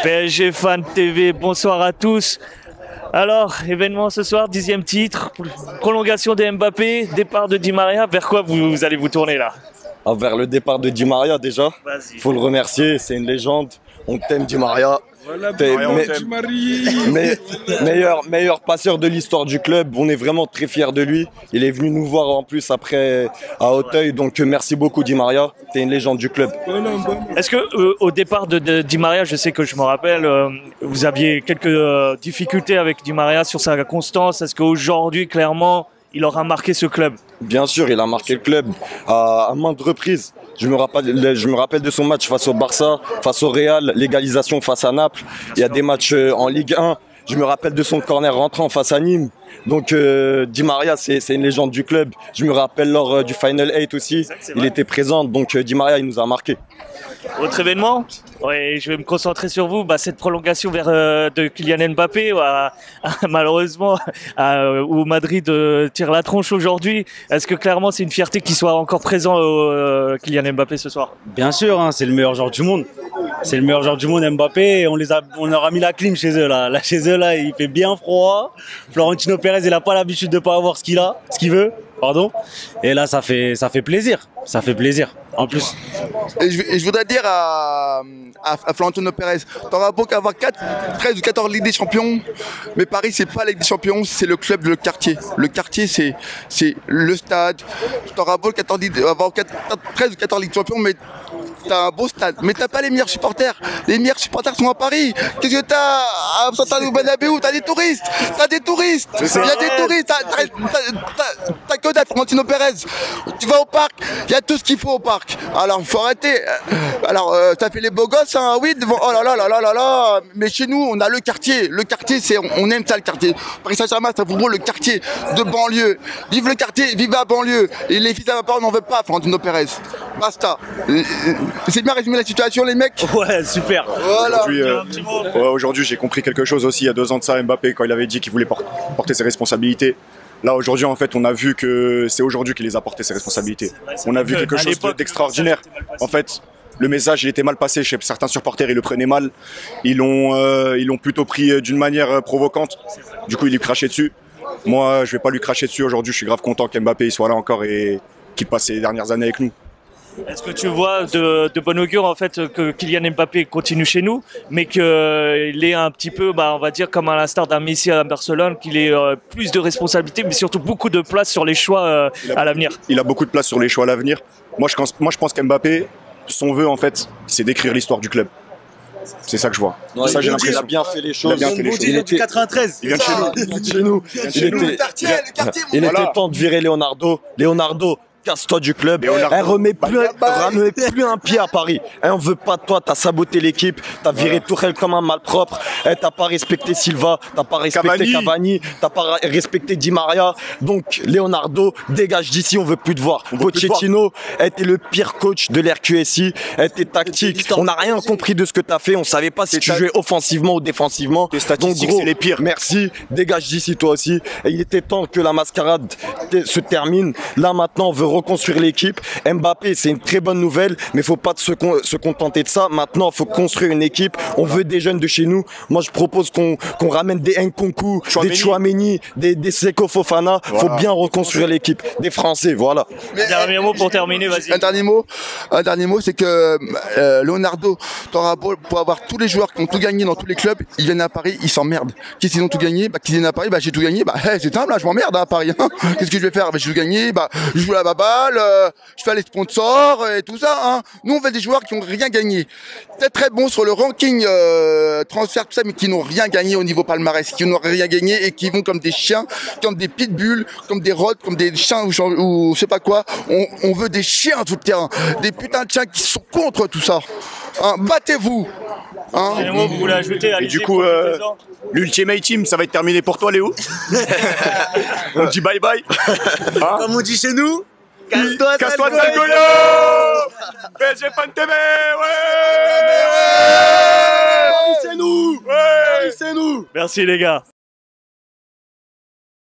PSG Fan TV, bonsoir à tous. Alors, événement ce soir, 10e titre, prolongation de Mbappé, départ de Di Maria. Vers quoi vous allez vous tourner là? Vers le départ de Di Maria déjà. Vas-y. Faut le remercier, c'est une légende. On t'aime Di Maria. Voilà, Meilleur passeur de l'histoire du club. On est vraiment très fiers de lui. Il est venu nous voir en plus après à Auteuil. Donc merci beaucoup Di Maria. T'es une légende du club. Est-ce que au départ de Di Maria, je sais que je me rappelle, vous aviez quelques difficultés avec Di Maria sur sa constance. Est-ce qu'aujourd'hui, clairement, il aura marqué ce club? Bien sûr, il a marqué le club à maintes reprises. Je me rappelle de son match face au Barça, face au Real, l'égalisation face à Naples. Il y a des matchs en Ligue 1. Je me rappelle de son corner rentrant face à Nîmes. Donc Di Maria, c'est une légende du club. Je me rappelle lors du Final 8 aussi, il était présent. Donc Di Maria, il nous a marqué. Autre événement? Oui, je vais me concentrer sur vous. Cette prolongation de Kylian Mbappé, malheureusement, où Madrid tire la tronche aujourd'hui. Est-ce que clairement c'est une fierté qu'il soit encore présent Kylian Mbappé ce soir? Bien sûr, hein, c'est le meilleur joueur du monde. C'est le meilleur joueur du monde, Mbappé. On leur a mis la clim chez eux là. Là chez eux là, il fait bien froid. Florentino Pérez, il a pas l'habitude de pas avoir ce qu'il veut. Pardon. Et là, ça fait plaisir. Ça fait plaisir. En plus. Et je voudrais dire à Florentino Pérez, t'auras beau qu'avoir 13 ou 14 Ligues des Champions, mais Paris, c'est pas la Ligue des Champions, c'est le club, le quartier. Le quartier, c'est le stade. T'auras beau avoir 13 ou 14 Ligues des Champions, mais t'as un beau stade. Mais t'as pas les meilleurs supporters. Les meilleurs supporters sont à Paris. Qu'est-ce que t'as à Santiago Bernabéu? T'as des touristes. Il y a des touristes. T'as que dalle, Florentino Pérez. Tu vas au parc, il y a tout ce qu'il faut au parc. Alors, faut arrêter. Alors, t'as fait les beaux gosses, hein, oui, devant, oh là là là là là là. Mais chez nous, on a le quartier. Le quartier, on aime ça, le quartier. Paris Saint-Germain, c'est pour le quartier de banlieue. Vive le quartier, vive la banlieue. Et les fils à papa, on n'en veut pas, Florentino Pérez. Basta. C'est bien résumé la situation, les mecs. Ouais, super. Voilà. Aujourd'hui, j'ai compris quelque chose aussi. Il y a 2 ans de ça, Mbappé, quand il avait dit qu'il voulait porter ses responsabilités. Là, aujourd'hui, en fait, on a vu que c'est aujourd'hui qu'il les a porté ses responsabilités. On a vu quelque chose d'extraordinaire. En fait, le message, il était mal passé chez certains supporters, ils le prenaient mal. Ils l'ont plutôt pris d'une manière provocante. Du coup, il lui crachait dessus. Moi, je vais pas lui cracher dessus aujourd'hui. Je suis grave content qu'Mbappé il soit là encore et qu'il passe ses dernières années avec nous. Est-ce que tu vois de bon augure en fait que Kylian Mbappé continue chez nous, mais qu'il est un petit peu, on va dire comme à l'instar d'un Messi à Barcelone, qu'il ait plus de responsabilités, mais surtout beaucoup de place sur les choix à l'avenir? Il a beaucoup de place sur les choix à l'avenir. Moi, je pense qu'Mbappé, son vœu en fait, c'est d'écrire l'histoire du club. C'est ça que je vois. Ouais, ça, j'ai l'impression qu'il a bien fait les choses. Il était 93. Il vient de chez nous. Il était chez nous. Il était temps de virer Leonardo. Leonardo, casse-toi du club. Elle remet plus un pied à Paris. On veut pas de toi, t'as saboté l'équipe, t'as viré Tourelle comme un malpropre, t'as pas respecté Silva, t'as pas respecté Cavani, t'as pas respecté Di Maria. Donc Leonardo, dégage d'ici, on veut plus te voir. Pochettino était le pire coach de l'RQSI, était tactique. On n'a rien compris de ce que t'as fait, on savait pas si tu jouais offensivement ou défensivement. Donc gros, c'est les pires. Merci, dégage d'ici toi aussi. Et il était temps que la mascarade se termine. Là maintenant, on veut reconstruire l'équipe. Mbappé, c'est une très bonne nouvelle, mais faut pas se contenter de ça. Maintenant, faut construire une équipe. On veut des jeunes de chez nous. Moi, je propose qu'on ramène des Nkunku, des Chouameni, des Seko Fofana. Faut bien reconstruire l'équipe. Des Français, voilà. Dernier mot pour terminer, vas-y. Un dernier mot, c'est que Leonardo, t'auras beau pour avoir tous les joueurs qui ont tout gagné dans tous les clubs, ils viennent à Paris, ils s'emmerdent. Qu'est-ce qu'ils ont tout gagné? Qu'ils viennent à Paris, j'ai tout gagné. C'est simple, là, je m'emmerde à Paris. Qu'est-ce que je vais faire? J'ai tout gagné. Je joue la baballe, je fais les sponsors et tout ça. Hein. Nous, on veut des joueurs qui n'ont rien gagné. C'est très bon sur le ranking transfert, tout ça, mais qui n'ont rien gagné au niveau palmarès, qui n'ont rien gagné et qui vont comme des chiens, comme des pitbulls, comme des rods, comme des chiens ou je sais pas quoi. On veut des chiens tout le terrain, des putains de chiens qui sont contre tout ça. Hein, battez-vous. Hein. Vous voulez ajouter? Et du coup, l'Ultimate Team, ça va être terminé pour toi, Léo. On dit bye bye. Hein? Comme on dit chez nous, casse-toi sale Goyo. PSG Fan TV, ouais. C'est nous. Ouais. C'est nous. Merci les gars.